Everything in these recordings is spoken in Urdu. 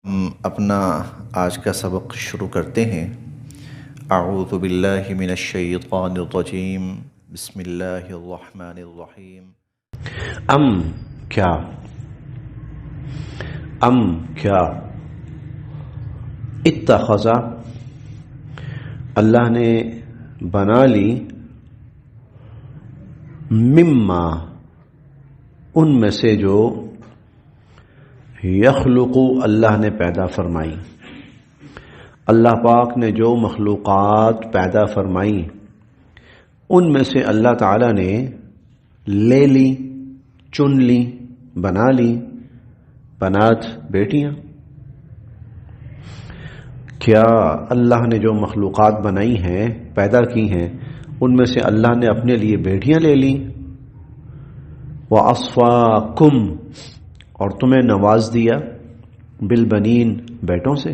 ہم اپنا آج کا سبق شروع کرتے ہیں۔ اعوذ باللہ من الشیطان الرجیم، بسم اللہ الرحمن الرحیم۔ کیا اتخذ اللہ نے بنا لی مما ان میں سے جو یخلق اللہ نے پیدا فرمائی، اللہ پاک نے جو مخلوقات پیدا فرمائی ان میں سے اللہ تعالی نے لے لی، چن لی، بنا لی بنات بیٹیاں۔ کیا اللہ نے جو مخلوقات بنائی ہیں، پیدا کی ہیں، ان میں سے اللہ نے اپنے لیے بیٹیاں لے لی؟ وَأَصْفَاكُمْ اور تمہیں نواز دیا، بالبنین بیٹوں سے،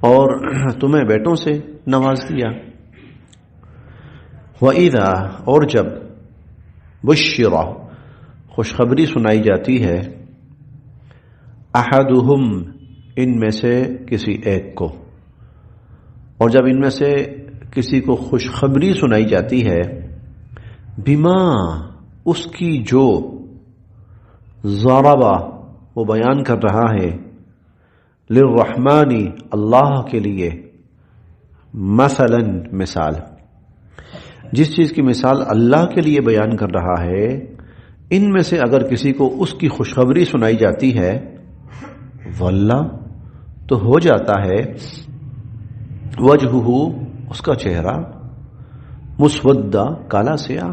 اور تمہیں بیٹوں سے نواز دیا۔ وَإِذَا اور جب بُشِّرَ خوشخبری سنائی جاتی ہے، أَحَدُهُمْ ان میں سے کسی ایک کو، اور جب ان میں سے کسی کو خوشخبری سنائی جاتی ہے، بما اس کی جو ضربہ وہ بیان کر رہا ہے، للرحمن اللہ کے لیے، مثلا مثال، جس چیز کی مثال اللہ کے لیے بیان کر رہا ہے، ان میں سے اگر کسی کو اس کی خوشخبری سنائی جاتی ہے، واللہ تو ہو جاتا ہے، وجہہ اس کا چہرہ، مسودہ کالا سیاہ،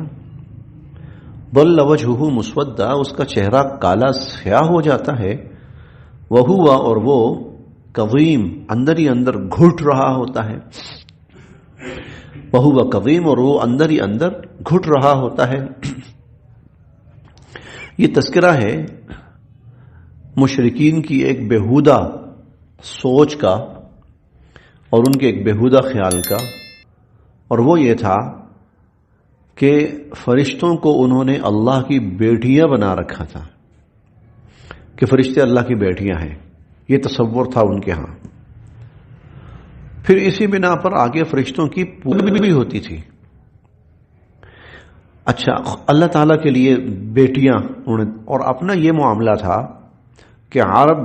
بل وجہہ مسودہ اس کا چہرہ کالا سیاہ ہو جاتا ہے، وہوا اور وہ کظیم اندر ہی اندر گھٹ رہا ہوتا ہے، وہوا کظیم اور وہ اندر ہی اندر گھٹ رہا ہوتا ہے۔ یہ تذکرہ ہے مشرکین کی ایک بےہودہ سوچ کا اور ان کے ایک بےہودہ خیال کا، اور وہ یہ تھا کہ فرشتوں کو انہوں نے اللہ کی بیٹیاں بنا رکھا تھا، کہ فرشتے اللہ کی بیٹیاں ہیں، یہ تصور تھا ان کے ہاں۔ پھر اسی بنا پر آگے فرشتوں کی پوجا بھی ہوتی تھی۔ اچھا، اللہ تعالیٰ کے لیے بیٹیاں، اور اپنا یہ معاملہ تھا کہ عرب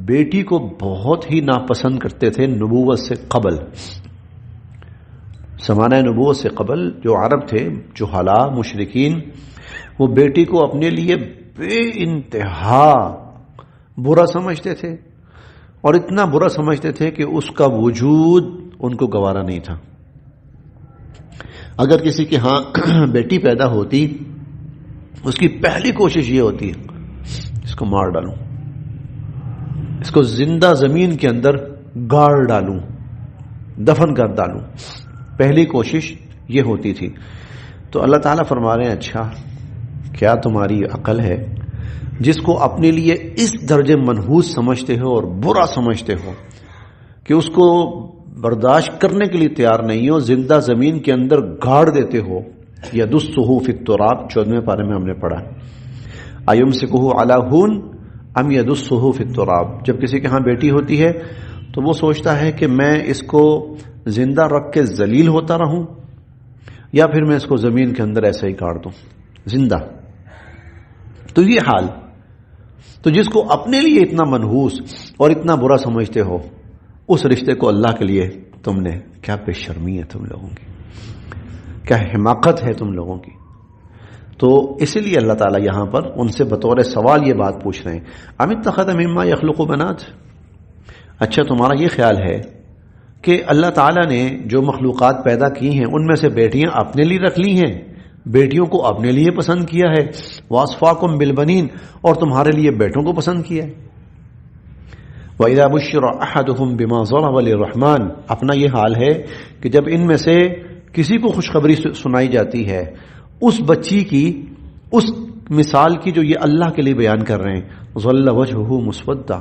بیٹی کو بہت ہی ناپسند کرتے تھے نبوت سے قبل، زمانہ نبوت سے قبل جو عرب تھے، جہلاء مشرکین، وہ بیٹی کو اپنے لیے بے انتہا برا سمجھتے تھے، اور اتنا برا سمجھتے تھے کہ اس کا وجود ان کو گوارا نہیں تھا۔ اگر کسی کے ہاں بیٹی پیدا ہوتی، اس کی پہلی کوشش یہ ہوتی ہے اس کو مار ڈالوں، اس کو زندہ زمین کے اندر گاڑ ڈالوں، دفن کر ڈالوں، پہلی کوشش یہ ہوتی تھی۔ تو اللہ تعالیٰ فرما رہے ہیں، اچھا کیا تمہاری عقل ہے جس کو اپنے لیے اس درجے منحوس سمجھتے ہو اور برا سمجھتے ہو کہ اس کو برداشت کرنے کے لیے تیار نہیں ہو، زندہ زمین کے اندر گاڑ دیتے ہو؟ یدسہ فی التراب 14ویں پارے میں ہم نے پڑھا، ایمسکہ علی ہون ام یدسہ فی التراب۔ جب کسی کے ہاں بیٹی ہوتی ہے تو وہ سوچتا ہے کہ میں اس کو زندہ رکھ کے ذلیل ہوتا رہوں، یا پھر میں اس کو زمین کے اندر ایسے ہی کاٹ دوں زندہ۔ تو یہ حال، تو جس کو اپنے لیے اتنا منحوس اور اتنا برا سمجھتے ہو، اس رشتے کو اللہ کے لیے تم نے، کیا بے شرمی ہے تم لوگوں کی، کیا حماقت ہے تم لوگوں کی۔ تو اسی لیے اللہ تعالیٰ یہاں پر ان سے بطور سوال یہ بات پوچھ رہے ہیں، ام اتخذ مما یخلق بنات، اچھا تمہارا یہ خیال ہے کہ اللہ تعالیٰ نے جو مخلوقات پیدا کی ہیں ان میں سے بیٹیاں اپنے لیے رکھ لی ہیں، بیٹیوں کو اپنے لیے پسند کیا ہے، وَأَصْفَاكُمْ بِالْبَنِينَ اور تمہارے لیے بیٹوں کو پسند کیا ہے۔ وَإِذَا بُشِّرَ أَحَدُهُمْ بِمَا ضَرَبَ لِلرَّحْمَنِ اپنا یہ حال ہے کہ جب ان میں سے کسی کو خوشخبری سنائی جاتی ہے اس بچی کی، اس مثال کی جو یہ اللہ کے لیے بیان کر رہے ہیں، ظَلَّ وَجْهُهُ مُسْوَدًّا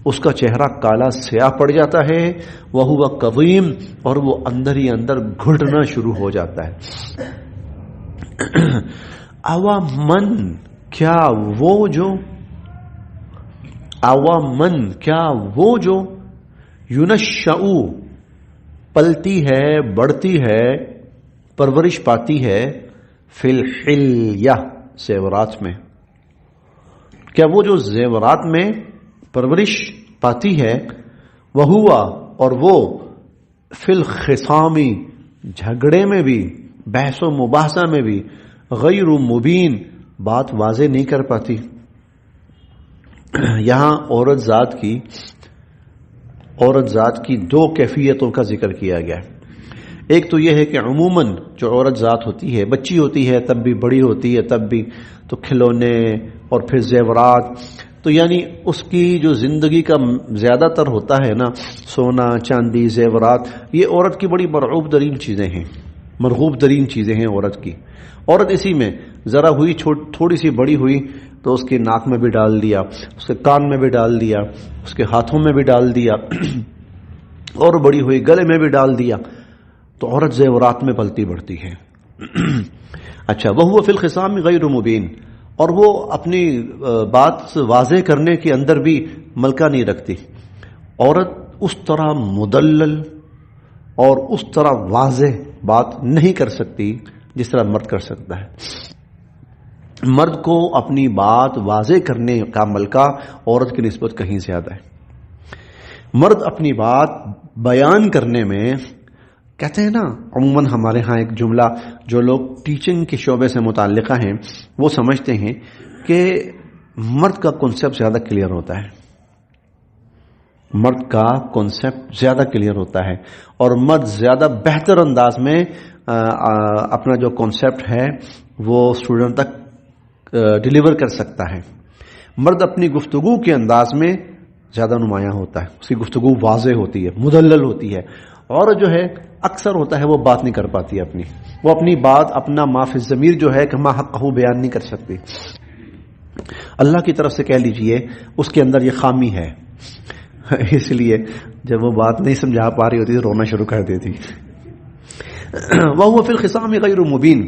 اس کا چہرہ کالا سیاہ پڑ جاتا ہے، وَهُوَ كَظِيمٌ اور وہ اندر ہی اندر گھٹنا شروع ہو جاتا ہے۔ اوا من کیا وہ جو اوا من کیا وہ جو ینشأ پلتی ہے بڑھتی ہے پرورش پاتی ہے فی الحلیہ زیورات میں، کیا وہ جو زیورات میں پرورش پاتی ہے وہوا اور وہ فی الخصام جھگڑے میں بھی بحث و مباحثہ میں بھی غیر مبین بات واضح نہیں کر پاتی. یہاں عورت ذات کی دو کیفیتوں کا ذکر کیا گیا ہے. ایک تو یہ ہے کہ عموماً جو عورت ذات ہوتی ہے، بچی ہوتی ہے تب بھی، بڑی ہوتی ہے تب بھی، تو کھلونے اور پھر زیورات، تو یعنی اس کی جو زندگی کا زیادہ تر ہوتا ہے نا، سونا چاندی زیورات، یہ عورت کی بڑی مرغوب ترین چیزیں ہیں، مرغوب ترین چیزیں ہیں عورت کی. عورت اسی میں ذرا ہوئی تھوڑی سی بڑی ہوئی تو اس کے ناک میں بھی ڈال دیا، اس کے کان میں بھی ڈال دیا، اس کے ہاتھوں میں بھی ڈال دیا، اور بڑی ہوئی گلے میں بھی ڈال دیا، تو عورت زیورات میں پلتی بڑھتی ہے. اچھا، وہو فی الخصام غیر مبین، اور وہ اپنی بات واضح کرنے کے اندر بھی ملکہ نہیں رکھتی. عورت اس طرح مدلل اور اس طرح واضح بات نہیں کر سکتی جس طرح مرد کر سکتا ہے. مرد کو اپنی بات واضح کرنے کا ملکہ عورت کی نسبت کہیں زیادہ ہے. مرد اپنی بات بیان کرنے میں، کہتے ہیں نا عموماً ہمارے ہاں ایک جملہ، جو لوگ ٹیچنگ کے شعبے سے متعلقہ ہیں وہ سمجھتے ہیں کہ مرد کا کنسیپٹ زیادہ کلیئر ہوتا ہے، مرد کا کنسیپٹ زیادہ کلیئر ہوتا ہے، اور مرد زیادہ بہتر انداز میں اپنا جو کنسیپٹ ہے وہ اسٹوڈنٹ تک ڈیلیور کر سکتا ہے. مرد اپنی گفتگو کے انداز میں زیادہ نمایاں ہوتا ہے، اس کی گفتگو واضح ہوتی ہے، مدلل ہوتی ہے. اور جو ہے اکثر ہوتا ہے وہ بات نہیں کر پاتی اپنی، وہ اپنی بات، اپنا ما فی الضمیر جو ہے کہ ما حقہ بیان نہیں کر سکتی. اللہ کی طرف سے کہہ لیجئے اس کے اندر یہ خامی ہے، اس لیے جب وہ بات نہیں سمجھا پا رہی ہوتی تو رونا شروع کر دیتی. وَهُوَ فِي الْخِصَامِ غَيْرُ مُبِينٍ.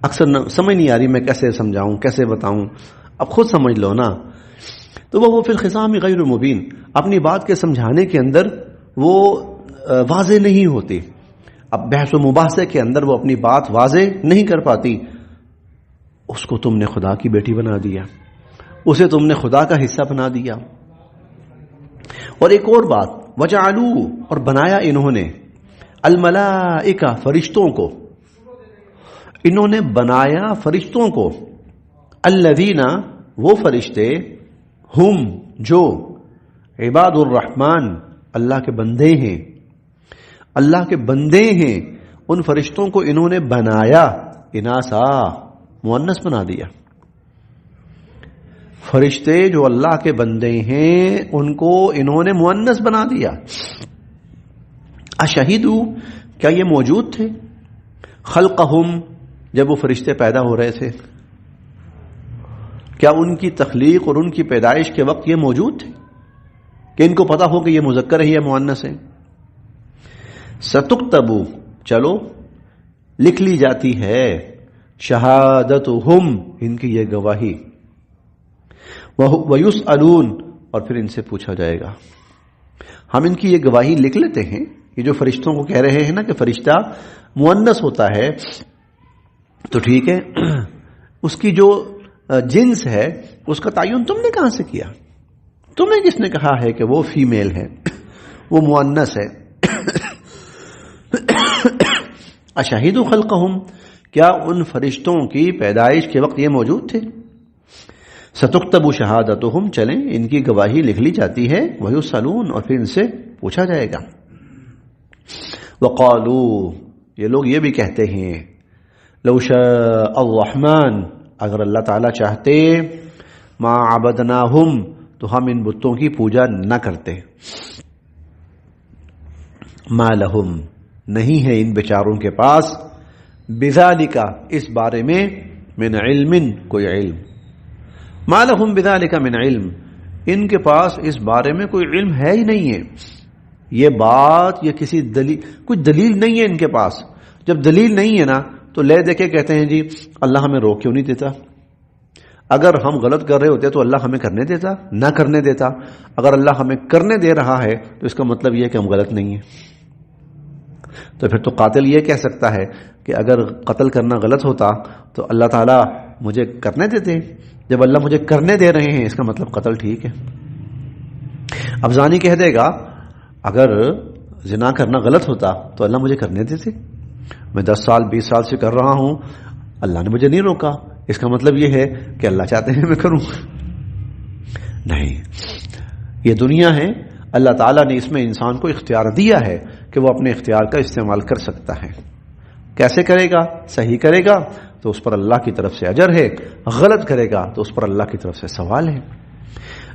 اکثر سمجھ نہیں آ رہی میں کیسے سمجھاؤں، کیسے بتاؤں، اب خود سمجھ لو نا. تو وہ فی الخصام غیر مبین، اپنی بات کے سمجھانے کے اندر وہ واضح نہیں ہوتی. اب بحث و مباحثے کے اندر وہ اپنی بات واضح نہیں کر پاتی. اس کو تم نے خدا کی بیٹی بنا دیا، اسے تم نے خدا کا حصہ بنا دیا. اور ایک اور بات، وجعلوا، اور بنایا انہوں نے، الملائکہ، فرشتوں کو، انہوں نے بنایا فرشتوں کو، الذین، وہ فرشتے، ہم، جو، عباد الرحمن، اللہ کے بندے ہیں، اللہ کے بندے ہیں، ان فرشتوں کو انہوں نے بنایا، اناسا، مؤنث بنا دیا. فرشتے جو اللہ کے بندے ہیں ان کو انہوں نے مؤنث بنا دیا. اشہدو، کیا یہ موجود تھے، خلقہم، جب وہ فرشتے پیدا ہو رہے تھے، کیا ان کی تخلیق اور ان کی پیدائش کے وقت یہ موجود تھے کہ ان کو پتا ہو کہ یہ مذکر ہے یا مؤنث ہے؟ ستکتب، چلو لکھ لی جاتی ہے، شہادتہم، ان کی یہ گواہی، وَيُسْأَلُونَ، اور پھر ان سے پوچھا جائے گا. ہم ان کی یہ گواہی لکھ لیتے ہیں، یہ جو فرشتوں کو کہہ رہے ہیں نا کہ فرشتہ مؤنث ہوتا ہے، تو ٹھیک ہے، اس کی جو جنس ہے اس کا تعین تم نے کہاں سے کیا؟ تمہیں کس نے کہا ہے کہ وہ فیمیل ہے، وہ مؤنث ہے؟ اشہدوا خلقہم، کیا ان فرشتوں کی پیدائش کے وقت یہ موجود تھے؟ ستکتب شہادتہم، چلیں ان کی گواہی لکھ لی جاتی ہے، ویسألون، اور پھر ان سے پوچھا جائے گا. وقالوا، یہ لوگ یہ بھی کہتے ہیں، لو شاء الرحمن، اگر اللہ تعالیٰ چاہتے، ما عبدناہم، تو ہم ان بتوں کی پوجا نہ کرتے. ما لہم، نہیں ہے ان بیچاروں کے پاس، بذالک، اس بارے میں، من علم، کوئی علم. ما لہم بذالک من علم، ان کے پاس اس بارے میں کوئی علم ہے ہی نہیں ہے. یہ بات، یہ کسی دلیل، کوئی دلیل نہیں ہے ان کے پاس. جب دلیل نہیں ہے نا تو لے دے کے کہتے ہیں جی اللہ ہمیں روک کیوں نہیں دیتا، اگر ہم غلط کر رہے ہوتے تو اللہ ہمیں کرنے دیتا، نہ کرنے دیتا. اگر اللہ ہمیں کرنے دے رہا ہے تو اس کا مطلب یہ ہے کہ ہم غلط نہیں ہیں. تو پھر تو قاتل یہ کہہ سکتا ہے کہ اگر قتل کرنا غلط ہوتا تو اللہ تعالیٰ مجھے کرنے دیتے. جب اللہ مجھے کرنے دے رہے ہیں اس کا مطلب قتل ٹھیک ہے. اب زانی کہہ دے گا اگر زنا کرنا غلط ہوتا تو اللہ مجھے کرنے دیتے. میں 10 سال 20 سال سے کر رہا ہوں، اللہ نے مجھے نہیں روکا، اس کا مطلب یہ ہے کہ اللہ چاہتے ہیں میں کروں. نہیں، یہ دنیا ہے، اللہ تعالیٰ نے اس میں انسان کو اختیار دیا ہے کہ وہ اپنے اختیار کا استعمال کر سکتا ہے. کیسے کرے گا؟ صحیح کرے گا تو اس پر اللہ کی طرف سے اجر ہے، غلط کرے گا تو اس پر اللہ کی طرف سے سوال ہے.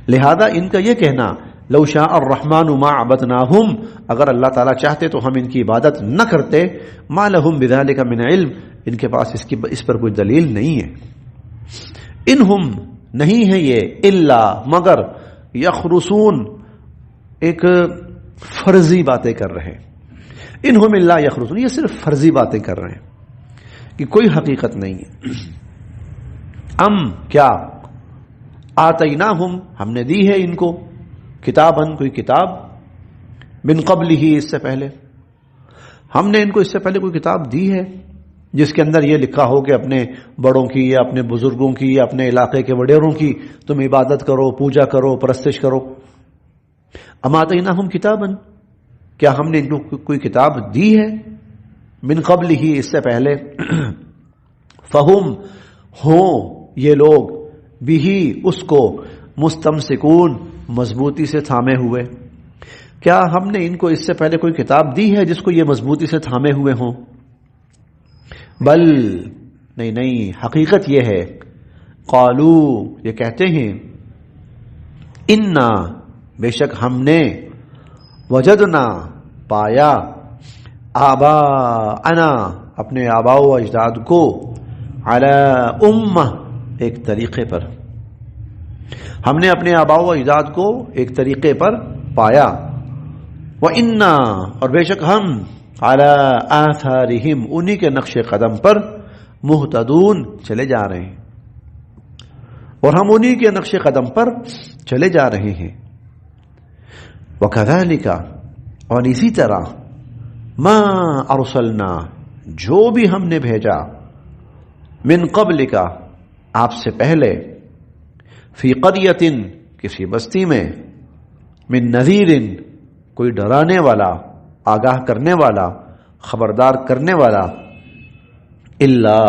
لہذا ان کا یہ کہنا لو شاء الرحمن ما عبدناہم، اگر اللہ تعالیٰ چاہتے تو ہم ان کی عبادت نہ کرتے، ما لہم بذالک من علم، ان کے پاس اس پر کوئی دلیل نہیں ہے. انہم، نہیں ہے یہ، الا مگر، یخرسون، ایک فرضی باتیں کر رہے ہیں. انہم الا یخرسون، یہ صرف فرضی باتیں کر رہے ہیں کہ کوئی حقیقت نہیں ہے. کیا آتیناہم، ہم نے دی ہے ان کو، کتابن، کوئی کتاب، من قبل ہی، اس سے پہلے ہم نے ان کو اس سے پہلے کوئی کتاب دی ہے جس کے اندر یہ لکھا ہو کہ اپنے بڑوں کی یا اپنے بزرگوں کی یا اپنے علاقے کے وڈیروں کی تم عبادت کرو، پوجا کرو، پرستش کرو. اما آتیناہم کتابن، کیا ہم نے ان کو کوئی کتاب دی ہے من قبل ہی، اس سے پہلے. فہم، ہو یہ لوگ، بھی اس کو، مستمسکون، مضبوطی سے تھامے ہوئے. کیا ہم نے ان کو اس سے پہلے کوئی کتاب دی ہے جس کو یہ مضبوطی سے تھامے ہوئے ہوں؟ بل، نہیں، حقیقت یہ ہے، قالو، یہ کہتے ہیں، انا، بے شک ہم نے، وجدنا، پایا، آباءنا، اپنے آباء و اجداد کو، علی امہ، ایک طریقے پر، ہم نے اپنے آباء و اجداد کو ایک طریقے پر پایا. وَإِنَّا، اور بے شک ہم، عَلَىٰ آثَارِهِمْ، انہی کے نقش قدم پر، مہتدون، چلے جا رہے ہیں، اور ہم انہی کے نقش قدم پر چلے جا رہے ہیں. وَكَذَلِكَ، اور اسی طرح، مَا أَرْسَلْنَا، جو بھی ہم نے بھیجا، مِن قَبْلِكَ، آپ سے پہلے، فی قریۃ، کسی بستی میں، من نذیر، کوئی ڈرانے والا، آگاہ کرنے والا، خبردار کرنے والا، الا،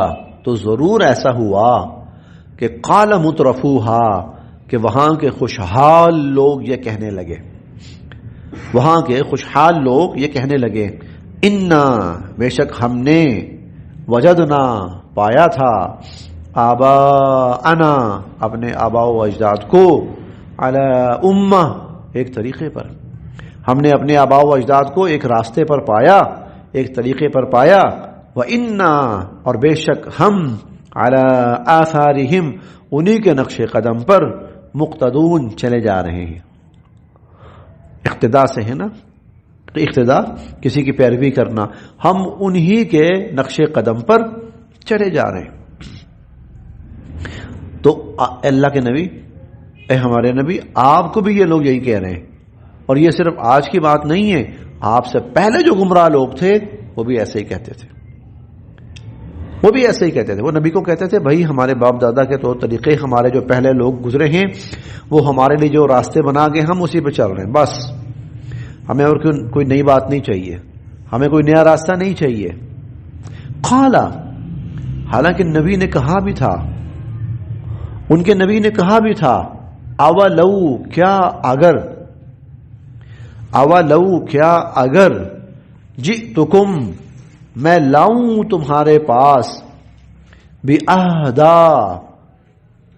تو ضرور ایسا ہوا کہ قال مترفوہا، کہ وہاں کے خوشحال لوگ یہ کہنے لگے، وہاں کے خوشحال لوگ یہ کہنے لگے، انا، بے شک ہم نے، وجدنا، پایا تھا، آباءنا، اپنے آباء و اجداد کو، علی امہ، ایک طریقے پر، ہم نے اپنے آباء و اجداد کو ایک راستے پر پایا، ایک طریقے پر پایا. وَإِنَّا، اور بے شک ہم، علی آثارہم، انہی کے نقش قدم پر، مقتدون، چلے جا رہے ہیں. اقتداء سے ہے نا، اقتداء کسی کی پیروی کرنا، ہم انہی کے نقش قدم پر چلے جا رہے ہیں. تو اللہ کے نبی، اے ہمارے نبی، آپ کو بھی یہ لوگ یہی کہہ رہے ہیں. اور یہ صرف آج کی بات نہیں ہے، آپ سے پہلے جو گمراہ لوگ تھے وہ بھی ایسے ہی کہتے تھے، وہ بھی ایسے ہی کہتے تھے. وہ نبی کو کہتے تھے بھائی ہمارے باپ دادا کے طور طریقے، ہمارے جو پہلے لوگ گزرے ہیں وہ ہمارے لیے جو راستے بنا گئے ہم اسی پہ چل رہے ہیں، بس ہمیں اور کوئی نئی بات نہیں چاہیے، ہمیں کوئی نیا راستہ نہیں چاہیے. قالا، حالانکہ نبی نے کہا بھی تھا، ان کے نبی نے کہا بھی تھا، اولو، کیا اگر، اولو، کیا اگر، جئتکم، میں لاؤں تمہارے پاس، بِأَهْدَا،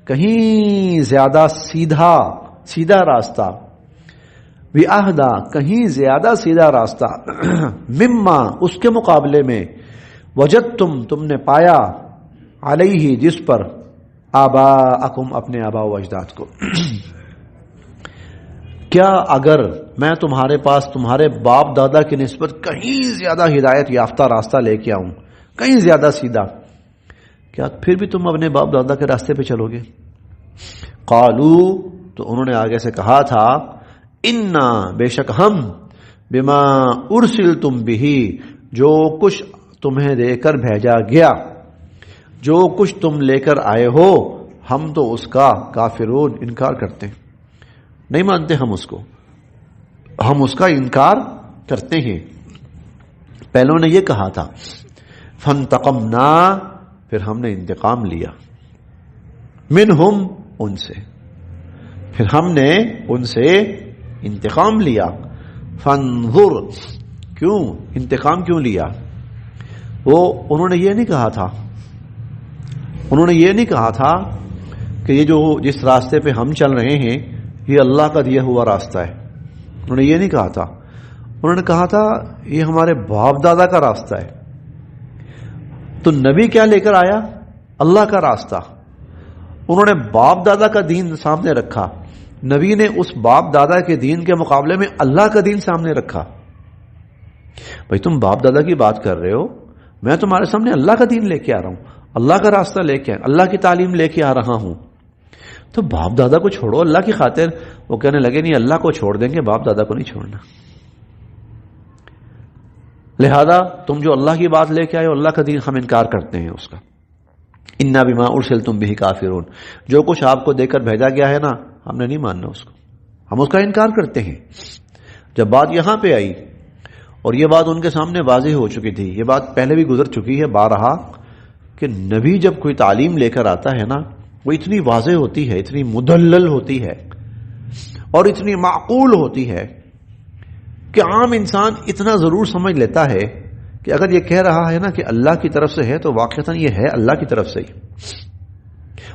کہیں زیادہ سیدھا راستہ، بِأَهْدَا، کہیں زیادہ سیدھا راستہ، مما، اس کے مقابلے میں، وجدتم، تم نے پایا، علیہ، جس پر، آباءکم، اپنے آباء و اجداد کو. کیا اگر میں تمہارے پاس تمہارے باپ دادا کی نسبت کہیں زیادہ ہدایت یافتہ راستہ لے کے آؤں، کہیں زیادہ سیدھا، کیا پھر بھی تم اپنے باپ دادا کے راستے پہ چلو گے؟ قالو تو انہوں نے آگے سے کہا تھا انا بے شک ہم بما ارسلتم به جو کچھ تمہیں دے کر بھیجا گیا جو کچھ تم لے کر آئے ہو ہم تو اس کا کافرون انکار کرتے ہیں نہیں مانتے ہم اس کا انکار کرتے ہیں پہلوں نے یہ کہا تھا فانتقمنا پھر ہم نے انتقام لیا منہم ان سے پھر ہم نے ان سے انتقام لیا فانظر کیوں انتقام کیوں لیا انہوں نے یہ نہیں کہا تھا کہ یہ جو جس راستے پہ ہم چل رہے ہیں یہ اللہ کا دیا ہوا راستہ ہے انہوں نے یہ نہیں کہا تھا انہوں نے کہا تھا یہ ہمارے باپ دادا کا راستہ ہے تو نبی کیا لے کر آیا اللہ کا راستہ انہوں نے باپ دادا کا دین سامنے رکھا نبی نے اس باپ دادا کے دین کے مقابلے میں اللہ کا دین سامنے رکھا بھائی تم باپ دادا کی بات کر رہے ہو میں تمہارے سامنے اللہ کا دین لے کے آ رہا ہوں اللہ کا راستہ لے کے اللہ کی تعلیم لے کے آ رہا ہوں تو باپ دادا کو چھوڑو اللہ کی خاطر وہ کہنے لگے نہیں اللہ کو چھوڑ دیں گے باپ دادا کو نہیں چھوڑنا لہذا تم جو اللہ کی بات لے کے آئے ہو اللہ کا دین ہم انکار کرتے ہیں اس کا انا بما ارسلتم به کافرون جو کچھ آپ کو دے کر بھیجا گیا ہے نا ہم نے نہیں ماننا اس کو ہم اس کا انکار کرتے ہیں جب بات یہاں پہ آئی اور یہ بات ان کے سامنے واضح ہو چکی تھی یہ بات پہلے بھی گزر چکی ہے بارہا کہ نبی جب کوئی تعلیم لے کر آتا ہے نا وہ اتنی واضح ہوتی ہے اتنی مدلل ہوتی ہے اور اتنی معقول ہوتی ہے کہ عام انسان اتنا ضرور سمجھ لیتا ہے کہ اگر یہ کہہ رہا ہے نا کہ اللہ کی طرف سے ہے تو واقعتاً یہ ہے اللہ کی طرف سے ہی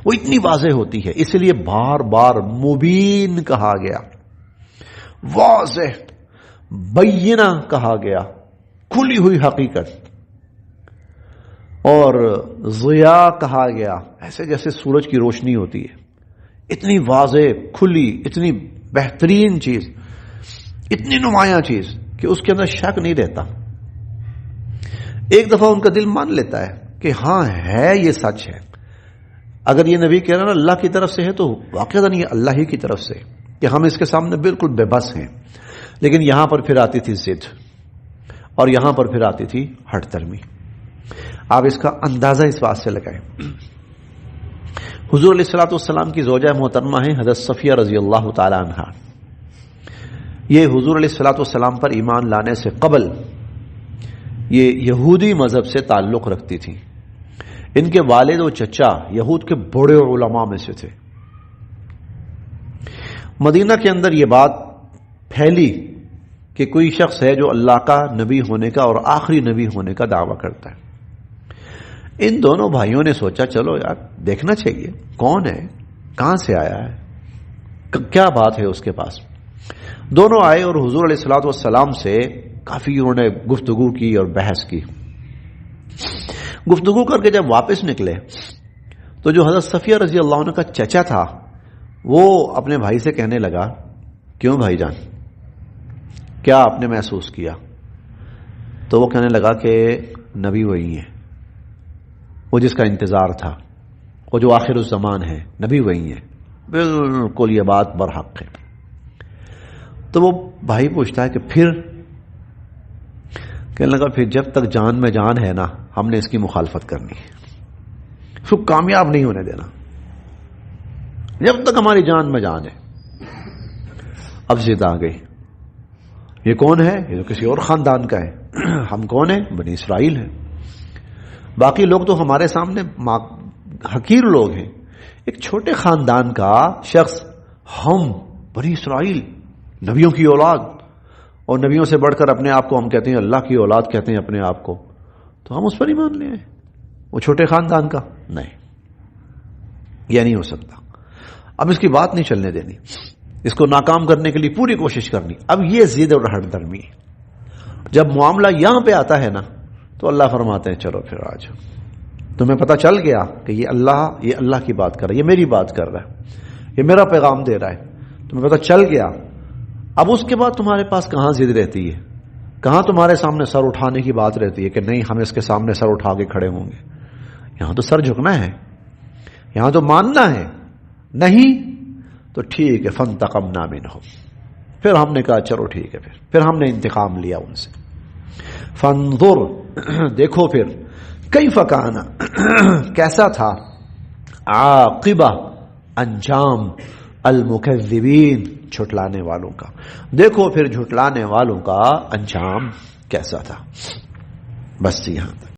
وہ اتنی واضح ہوتی ہے اس لیے بار بار مبین کہا گیا واضح بینہ کہا گیا کھلی ہوئی حقیقت اور ضیاء کہا گیا ایسے جیسے سورج کی روشنی ہوتی ہے اتنی واضح کھلی اتنی بہترین چیز اتنی نمایاں چیز کہ اس کے اندر شک نہیں رہتا ایک دفعہ ان کا دل مان لیتا ہے کہ ہاں ہے یہ سچ ہے اگر یہ نبی کہہ رہا نا اللہ کی طرف سے ہے تو واقعہ نہیں اللہ ہی کی طرف سے کہ ہم اس کے سامنے بالکل بے بس ہیں لیکن یہاں پر پھر آتی تھی ضد اور یہاں پر پھر آتی تھی ہٹ درمی آپ اس کا اندازہ اس بات سے لگائیں حضور علیہ الصلوۃ والسلام کی زوجہ محترمہ ہیں حضرت صفیہ رضی اللہ تعالی عنہا یہ حضور علیہ الصلوۃ والسلام پر ایمان لانے سے قبل یہ یہودی مذہب سے تعلق رکھتی تھی ان کے والد و چچا یہود کے بڑے علماء میں سے تھے مدینہ کے اندر یہ بات پھیلی کہ کوئی شخص ہے جو اللہ کا نبی ہونے کا اور آخری نبی ہونے کا دعویٰ کرتا ہے ان دونوں بھائیوں نے سوچا چلو یار دیکھنا چاہیے کون ہے کہاں سے آیا ہے کیا بات ہے اس کے پاس دونوں آئے اور حضور علیہ الصلوۃ والسلام سے کافی انہوں نے گفتگو کی اور بحث کی گفتگو کر کے جب واپس نکلے تو جو حضرت صفیہ رضی اللہ عنہ کا چچا تھا وہ اپنے بھائی سے کہنے لگا کیوں بھائی جان کیا آپ نے محسوس کیا تو وہ کہنے لگا کہ نبی وہی ہے وہ جس کا انتظار تھا وہ جو آخر الزمان ہے نبی وہی ہے بالکل یہ بات برحق ہے تو وہ بھائی پوچھتا ہے کہ پھر کہنے لگا پھر جب تک جان میں جان ہے نا ہم نے اس کی مخالفت کرنی ہے اس کو کامیاب نہیں ہونے دینا جب تک ہماری جان میں جان ہے اب ضد آ گئی یہ کون ہے یہ تو کسی اور خاندان کا ہے ہم کون ہیں بنی اسرائیل ہیں باقی لوگ تو ہمارے سامنے حقیر لوگ ہیں ایک چھوٹے خاندان کا شخص ہم بنی اسرائیل نبیوں کی اولاد اور نبیوں سے بڑھ کر اپنے آپ کو ہم کہتے ہیں اللہ کی اولاد کہتے ہیں اپنے آپ کو تو ہم اس پر ہی مان لیں وہ چھوٹے خاندان کا نہیں یہ نہیں ہو سکتا اب اس کی بات نہیں چلنے دینی اس کو ناکام کرنے کے لیے پوری کوشش کرنی اب یہ ضد اور ہٹ درمی جب معاملہ یہاں پہ آتا ہے نا تو اللہ فرماتے ہیں چلو پھر آج تمہیں پتہ چل گیا کہ یہ اللہ کی بات کر رہا ہے یہ میری بات کر رہا ہے یہ میرا پیغام دے رہا ہے تمہیں پتہ چل گیا اب اس کے بعد تمہارے پاس کہاں ضد رہتی ہے کہاں تمہارے سامنے سر اٹھانے کی بات رہتی ہے کہ نہیں ہم اس کے سامنے سر اٹھا کے کھڑے ہوں گے یہاں تو سر جھکنا ہے یہاں تو ماننا ہے نہیں تو ٹھیک ہے، فانتقمنا منہم، پھر ہم نے کہا چلو ٹھیک ہے، پھر ہم نے انتقام لیا ان سے. فانظر، دیکھو پھر، کیف کان، کیسا تھا، عاقبہ، انجام، المکذبین، جھٹلانے والوں کا. دیکھو پھر جھٹلانے والوں کا انجام کیسا تھا. بس یہاں تک.